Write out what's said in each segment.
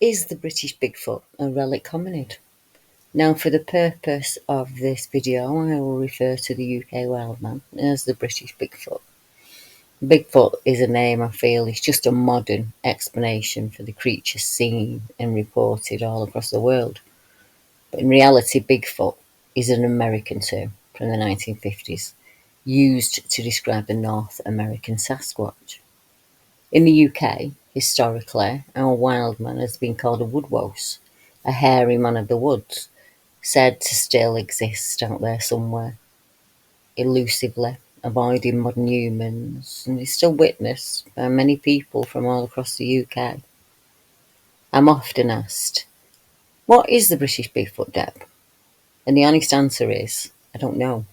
Is the British Bigfoot a relic hominid? Now, for the purpose of this video, I will refer to the UK Wildman as the British Bigfoot. Bigfoot is a name I feel is just a modern explanation for the creatures seen and reported all across the world. But in reality, Bigfoot is an American term from the 1950s, used to describe the North American Sasquatch. In the UK, historically, our wildman has been called a Woodwose, a hairy man of the woods, said to still exist out there somewhere, elusively avoiding modern humans, and is still witnessed by many people from all across the UK. I'm often asked, what is the British Bigfoot, Deb? And the honest answer is, I don't know.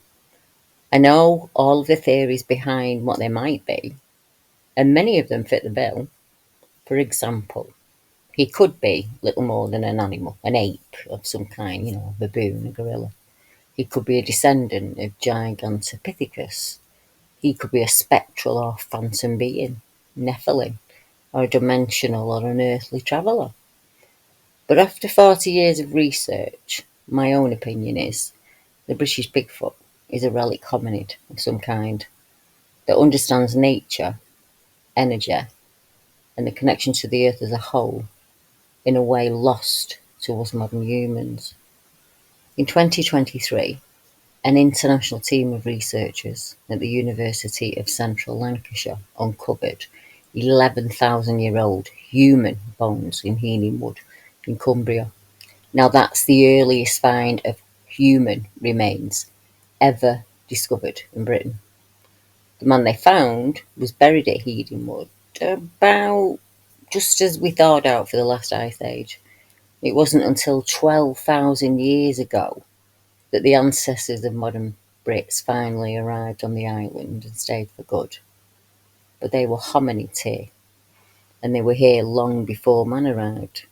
I know all of the theories behind what they might be, and many of them fit the bill. For example, he could be little more than an animal, an ape of some kind, a baboon, a gorilla. He could be a descendant of Gigantopithecus. He could be a spectral or phantom being, Nephilim, or a dimensional or an earthly traveller. But after 40 years of research, my own opinion is the British Bigfoot is a relic hominid of some kind that understands nature, energy, and the connection to the earth as a whole in a way lost to us modern humans. In 2023, an international team of researchers at the University of Central Lancashire uncovered 11,000-year-old human bones in Hominid Wood in Cumbria. Now that's the earliest find of human remains ever discovered in Britain. The man they found was buried at Hominid Wood about just as we thawed out for the last ice age. It wasn't until 12,000 years ago that the ancestors of modern Brits finally arrived on the island and stayed for good. But they were hominids here, and they were here long before man arrived.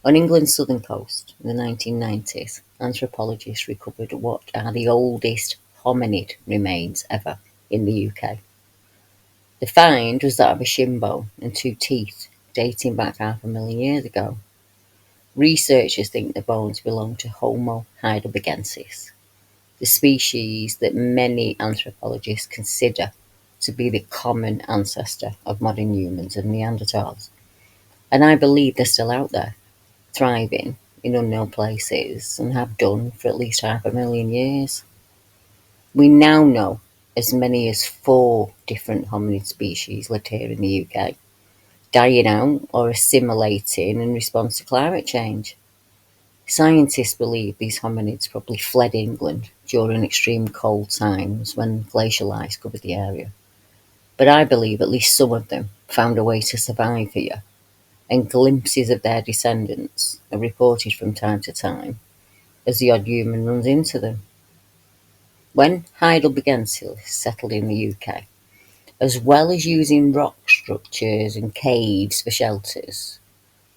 On England's southern coast in the 1990s, anthropologists recovered what are the oldest hominid remains ever in the UK. The find was that of a shin bone and 2 teeth, dating back 500,000 years ago. Researchers think the bones belong to Homo heidelbergensis, the species that many anthropologists consider to be the common ancestor of modern humans and Neanderthals. And I believe they're still out there, thriving in unknown places, and have done for at least 500,000 years. We now know as many as 4 different hominid species lived here in the UK, dying out or assimilating in response to climate change. Scientists believe these hominids probably fled England during extreme cold times when glacial ice covered the area. But I believe at least some of them found a way to survive here, and glimpses of their descendants are reported from time to time as the odd human runs into them. When heidelbergensis settled in the UK, as well as using rock structures and caves for shelters,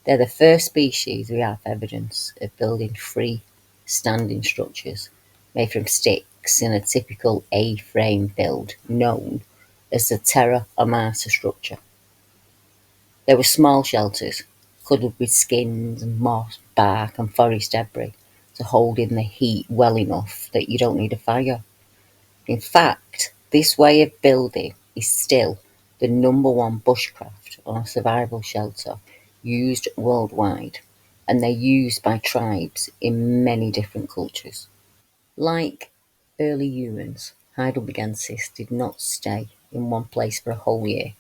they're the first species we have evidence of building free-standing structures made from sticks in a typical A-frame build known as the terra armata structure. They were small shelters, covered with skins and moss, bark and forest debris to hold in the heat well enough that you don't need a fire. In fact, this way of building is still the #1 bushcraft or survival shelter used worldwide, and they're used by tribes in many different cultures. Like early humans, heidelbergensis did not stay in one place for a whole year,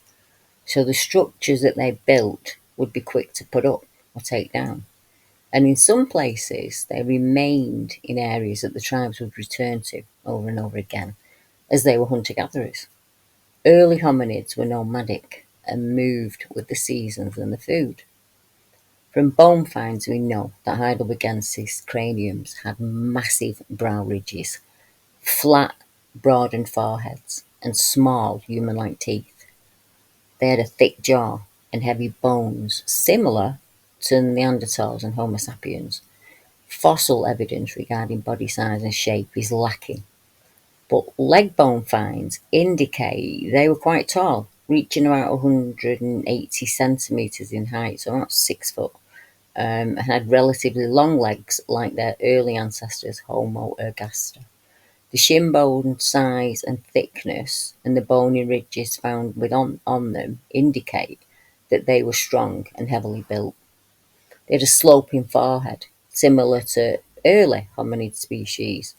so the structures that they built would be quick to put up or take down. And in some places, they remained in areas that the tribes would return to over and over again, as they were hunter-gatherers. Early hominids were nomadic and moved with the seasons and the food. From bone finds we know that heidelbergensis craniums had massive brow ridges, flat, broadened foreheads, and small human-like teeth. They had a thick jaw and heavy bones, similar to Neanderthals and Homo sapiens. Fossil evidence regarding body size and shape is lacking, but leg bone finds indicate they were quite tall, reaching about 180 centimetres in height, so about 6 foot, and had relatively long legs like their early ancestors Homo ergaster. The shin bone size and thickness and the bony ridges found on them indicate that they were strong and heavily built. They had a sloping forehead, similar to early hominid species,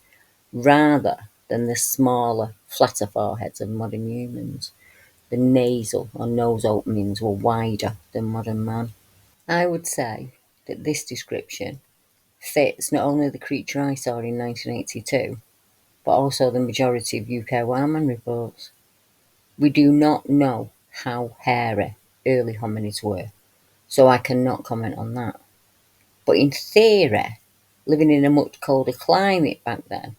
rather than the smaller, flatter foreheads of modern humans. The nasal or nose openings were wider than modern man. I would say that this description fits not only the creature I saw in 1982, but also the majority of UK Wildman reports. We do not know how hairy early hominids were, so I cannot comment on that. But in theory, living in a much colder climate back then,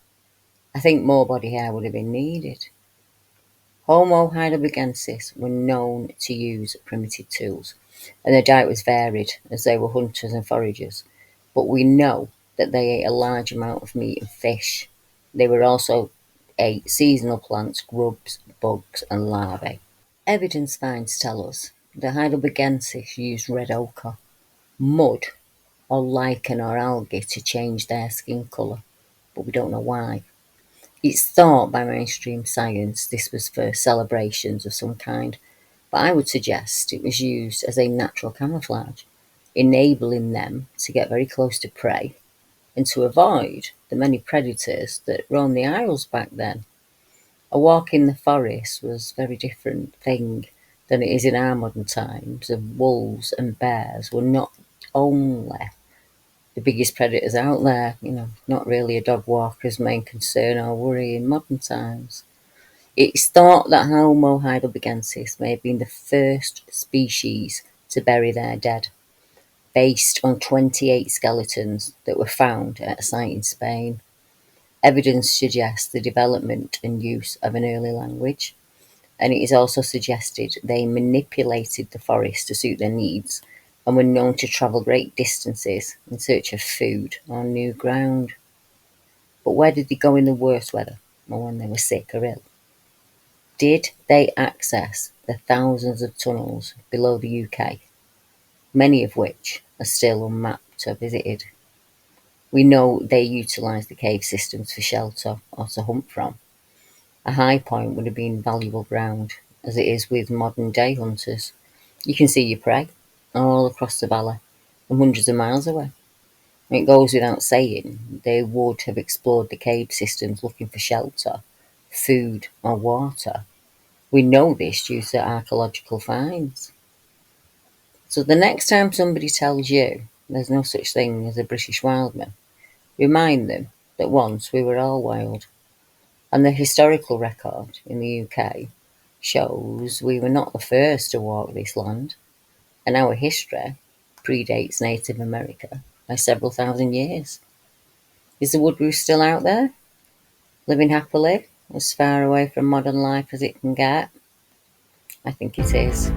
I think more body hair would have been needed. Homo heidelbergensis were known to use primitive tools, and their diet was varied as they were hunters and foragers, but we know that they ate a large amount of meat and fish. They were also ate seasonal plants, grubs, bugs, and larvae. Evidence finds tell us that heidelbergensis used red ochre, mud, or lichen or algae to change their skin colour, but we don't know why. It's thought by mainstream science this was for celebrations of some kind, but I would suggest it was used as a natural camouflage, enabling them to get very close to prey and to avoid the many predators that roamed the Isles back then. A walk in the forest was a very different thing than it is in our modern times, and wolves and bears were not only the biggest predators out there, not really a dog walker's main concern or worry in modern times. It's thought that Homo heidelbergensis may have been the first species to bury their dead, based on 28 skeletons that were found at a site in Spain. Evidence suggests the development and use of an early language, and it is also suggested they manipulated the forest to suit their needs and were known to travel great distances in search of food or new ground. But where did they go in the worst weather, or when they were sick or ill? Did they access the thousands of tunnels below the UK, many of which are still unmapped or visited? We know they utilised the cave systems for shelter or to hunt from. A high point would have been valuable ground, as it is with modern day hunters. You can see your prey all across the valley and hundreds of miles away. It goes without saying they would have explored the cave systems looking for shelter, food, or water. We know this due to archaeological finds. So the next time somebody tells you there's no such thing as a British Wildman, remind them that once we were all wild, and the historical record in the UK shows we were not the first to walk this land, and our history predates Native America by several thousand years. Is the Woodwose still out there, living happily, as far away from modern life as it can get? I think it is.